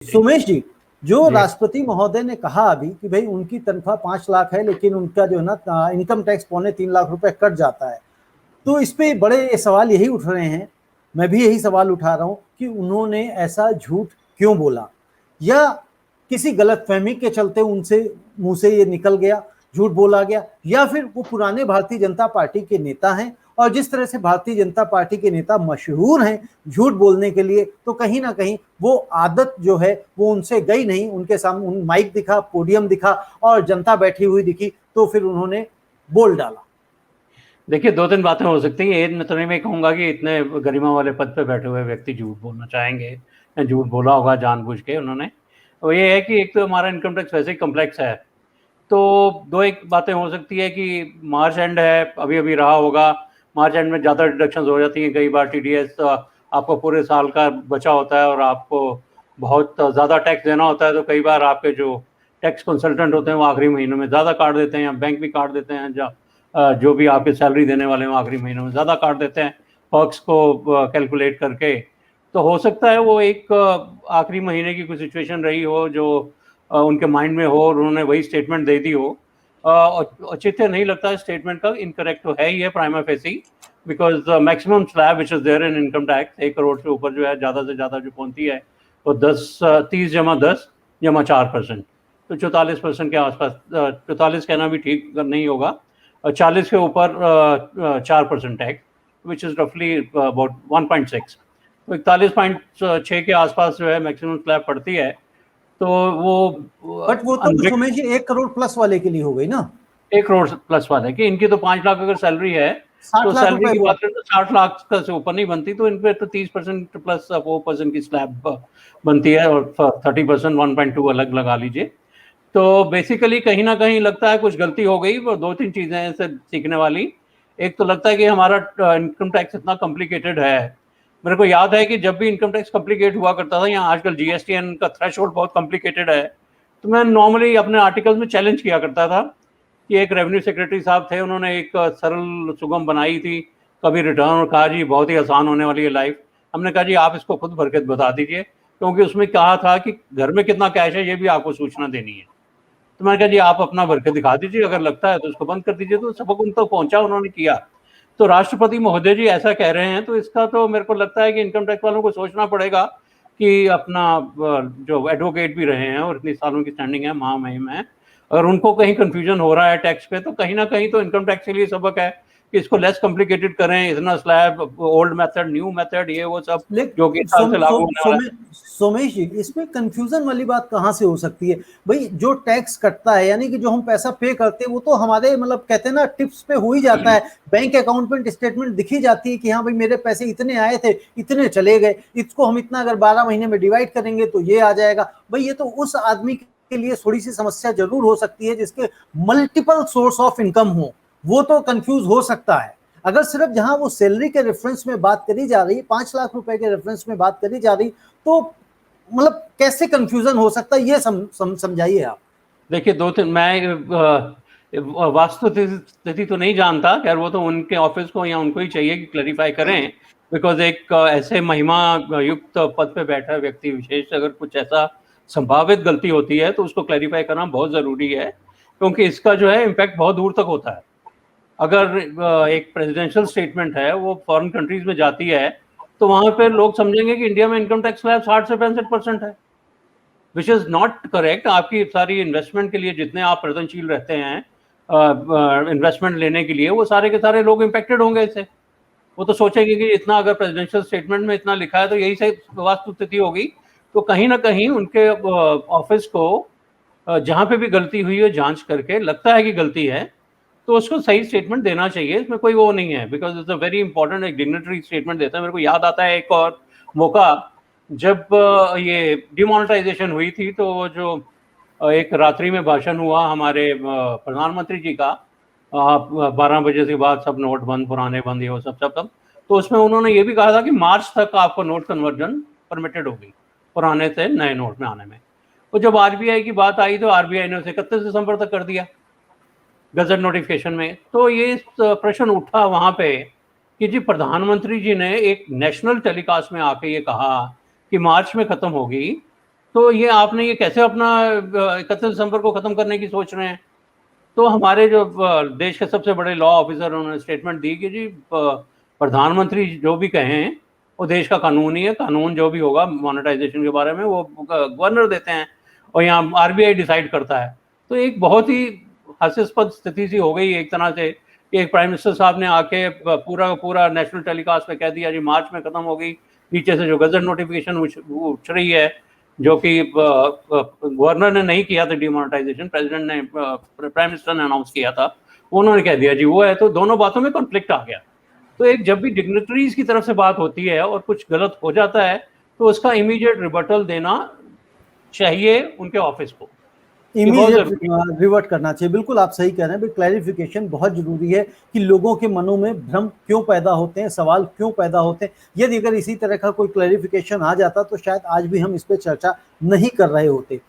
सुमेश जी, जो जी राष्ट्रपति महोदय ने कहा अभी कि भाई उनकी तनख्वाह 5 लाख है, लेकिन उनका जो है ना इनकम टैक्स 2.25 लाख रुपए कट जाता है, तो इस पे बड़े सवाल यही उठ रहे हैं। मैं भी यही सवाल उठा रहा हूं कि उन्होंने ऐसा झूठ क्यों बोला, या किसी गलतफहमी के चलते उनसे मुंह से ये निकल गया, झूठ बोला गया, या फिर वो पुराने भारतीय जनता पार्टी के नेता हैं और जिस तरह से भारतीय जनता पार्टी के नेता मशहूर हैं झूठ बोलने के लिए, तो कहीं ना कहीं वो आदत जो है वो उनसे गई नहीं। उनके सामने माइक दिखा, पोडियम दिखा और जनता बैठी हुई दिखी, तो फिर उन्होंने बोल डाला। देखिए, दो तीन बातें हो सकती हैं। ये तो नहीं मैं कहूँगा कि इतने गरिमा वाले पद पे बैठे हुए व्यक्ति झूठ बोलना चाहेंगे या झूठ बोला होगा जानबूझ के उन्होंने। वो ये है कि एक तो हमारा इनकम टैक्स वैसे ही कम्प्लेक्स है, तो दो एक बातें हो सकती है कि मार्च एंड है, अभी अभी रहा होगा, मार्च एंड में ज़्यादा डिडक्शंस हो जाती हैं। कई बार टीडीएस आपको पूरे साल का बचा होता है और आपको बहुत ज़्यादा टैक्स देना होता है, तो कई बार आपके जो टैक्स कंसल्टेंट होते हैं वो आखिरी महीनों में ज़्यादा काट देते हैं, या बैंक भी काट देते हैं, जो भी आपके सैलरी देने वाले हैं आखिरी महीनों में ज़्यादा काट देते हैं पर्क्स को कैलकुलेट करके। तो हो सकता है वो एक आखिरी महीने की कोई सिचुएशन रही हो जो उनके माइंड में हो और उन्होंने वही स्टेटमेंट दे दी हो। औचित्य नहीं लगता स्टेटमेंट का, इनकरेक्ट तो है ही है prima facie, because maximum slab which is there in income tax 1 crore से ऊपर जो है ज़्यादा से ज़्यादा जो पहुंचती है वो 30 जमा 10 जमा 4%, तो 44% के आसपास। 44 कहना भी ठीक नहीं होगा, 40 के ऊपर 4% टैक्स, विच इज़ रफली अबाउट 1.6, तो 41.6 के आसपास जो है मैक्सिमम स्लैब पड़ती है। तो वो बट वो तो सुमेश जी 1 करोड़ प्लस वाले के लिए हो गई ना। 1 करोड़ प्लस वाले की, इनकी तो 5 लाख अगर सैलरी है तो 60 लाख रुपए सैलरी की हुआ। बात करें तो 60 लाख का से ऊपर नहीं बनती, तो इन पे तो 30% प्लस 4% की स्लैब बनती है, और 30% 1.2 अलग लगा लीजिए। तो बेसिकली कहीं ना कहीं लगता है कुछ गलती हो गई। वो दो तीन चीजें हैं इससे सीखने वाली। एक तो लगता है कि हमारा इनकम टैक्स इतना कॉम्प्लिकेटेड है। मेरे को याद है कि जब भी इनकम टैक्स कॉम्प्लिकेट हुआ करता था, या आजकल जीएसटीएन का थ्रेशोल्ड बहुत कॉम्प्लिकेटेड है, तो मैं नॉर्मली अपने आर्टिकल्स में चैलेंज किया करता था कि एक रेवेन्यू सेक्रेटरी साहब थे, उन्होंने एक सरल सुगम बनाई थी कभी रिटर्न, और कहा जी बहुत ही आसान होने वाली है लाइफ। हमने कहा जी आप इसको खुद भर के बता दीजिए, क्योंकि उसमें कहा था कि घर में कितना कैश है ये भी आपको सूचना देनी है। तो मैंने कहा जी आप अपना भर के दिखा दीजिए, अगर लगता है तो उसको बंद कर दीजिए। तो सबक उन तक पहुंचा, उन्होंने किया। तो राष्ट्रपति महोदय जी ऐसा कह रहे हैं, तो इसका तो मेरे को लगता है कि इनकम टैक्स वालों को सोचना पड़ेगा कि अपना जो एडवोकेट भी रहे हैं और इतनी सालों की स्टैंडिंग है, महामहिम है, अगर उनको कहीं कंफ्यूजन हो रहा है टैक्स पे, तो कहीं ना कहीं तो इनकम टैक्स के लिए सबक है कि इसको लेस कॉम्प्लिकेटेड करें। इतना slab, old method, new method, ये वो सब जो कि लेकिन इस साल से लागू होने वाला है। सोमेश जी, इसमें कंफ्यूजन वाली बात कहाँ से हो सकती है? भाई जो टैक्स कटता है, यानी कि जो हम पैसा पे करते हैं, वो तो हमारे मतलब कहते हैं ना टिप्स पे हो ही जाता है। बैंक अकाउंट में स्टेटमेंट दिखी जाती है कि हाँ भाई मेरे पैसे इतने आए थे, इतने चले गए, इसको हम इतना अगर 12 महीने में डिवाइड करेंगे तो ये आ जाएगा। भाई ये तो उस आदमी के लिए थोड़ी सी समस्या जरूर हो सकती है जिसके मल्टीपल सोर्स ऑफ इनकम हो, वो तो कंफ्यूज हो सकता है। अगर सिर्फ जहां वो सैलरी के रेफरेंस में बात करी जा रही, 5 लाख रुपए के रेफरेंस में बात करी जा रही, तो मतलब कैसे कंफ्यूजन हो सकता है, ये समझाइए आप। देखिए, दो तीन मैं वास्तु स्थिति तो नहीं जानता, खैर वो तो उनके ऑफिस को या उनको ही चाहिए कि क्लैरिफाई करें, बिकॉज एक ऐसे महिमा युक्त पद पे बैठा व्यक्ति विशेष अगर कुछ ऐसा संभावित गलती होती है तो उसको क्लैरिफाई करना बहुत ज़रूरी है, क्योंकि इसका जो है इम्पैक्ट बहुत दूर तक होता है। अगर एक प्रेसिडेंशियल स्टेटमेंट है वो फॉरेन कंट्रीज में जाती है, तो वहां पे लोग समझेंगे कि इंडिया में इनकम टैक्स स्लैब 60 से 65% है, विच इज नॉट करेक्ट। आपकी सारी इन्वेस्टमेंट के लिए जितने आप प्रयत्नशील रहते हैं इन्वेस्टमेंट लेने के लिए, वो सारे के सारे लोग इम्पेक्टेड होंगे इससे। वो तो सोचेंगे कि इतना अगर प्रेसिडेंशियल स्टेटमेंट में इतना लिखा है तो यही सही वास्तु स्थिति होगी। तो कहीं ना कहीं उनके ऑफिस को जहां पे भी गलती हुई है जांच करके लगता है कि गलती है, तो उसको सही स्टेटमेंट देना चाहिए। इसमें कोई वो नहीं है, because it's a very important, एक डिग्निटरी स्टेटमेंट देता है। मेरे को याद आता है एक और मौका, जब ये डिमोनेटाइजेशन हुई थी, तो वो जो एक रात्रि में भाषण हुआ हमारे प्रधानमंत्री जी का, 12 बजे के बाद सब नोट बंद, पुराने बंद, ये वो सब सब सब। तो उसमें उन्होंने ये भी कहा था कि मार्च तक आपको नोट कन्वर्जन परमिटेड होगी, पुराने से नए नोट में आने में। तो जब आरबीआई की बात आई तो आरबीआई ने उसे 31 दिसंबर तक कर दिया गजट नोटिफिकेशन में। तो ये प्रश्न उठा वहां पे कि जी प्रधानमंत्री जी ने एक नेशनल टेलीकास्ट में आके ये कहा कि मार्च में खत्म होगी, तो ये आपने ये कैसे अपना 31 दिसंबर को खत्म करने की सोच रहे हैं? तो हमारे जो देश के सबसे बड़े लॉ ऑफिसर उन्होंने स्टेटमेंट दी कि जी प्रधानमंत्री जो भी कहें वो देश का कानून ही है, कानून जो भी होगा मोनेटाइजेशन के बारे में वो गवर्नर देते हैं और यहाँ आरबीआई डिसाइड करता है। तो एक बहुत ही हास्यास्पद स्थिति सी हो गई एक तरह से कि एक प्राइम मिनिस्टर साहब ने आके पूरा पूरा नेशनल टेलीकास्ट पे कह दिया जी मार्च में खत्म होगी, नीचे से जो गजट नोटिफिकेशन उठ रही है जो कि गवर्नर ने नहीं किया था डिमोनेटाइजेशन, प्रेसिडेंट ने प्राइम मिनिस्टर ने अनाउंस किया था, उन्होंने कह दिया जी वो है। तो दोनों बातों में कॉन्फ्लिक्ट आ गया। तो एक जब भी डिग्नेटरीज की तरफ से बात होती है और कुछ गलत हो जाता है तो उसका इमीडिएट रिबटल देना चाहिए उनके ऑफिस को, इमीडिएट रिवर्ट करना चाहिए। बिल्कुल आप सही कह रहे हैं, भाई क्लैरिफिकेशन बहुत जरूरी है कि लोगों के मनों में भ्रम क्यों पैदा होते हैं, सवाल क्यों पैदा होते हैं। यदि अगर इसी तरह का कोई क्लैरिफिकेशन आ जाता तो शायद आज भी हम इस पर चर्चा नहीं कर रहे होते।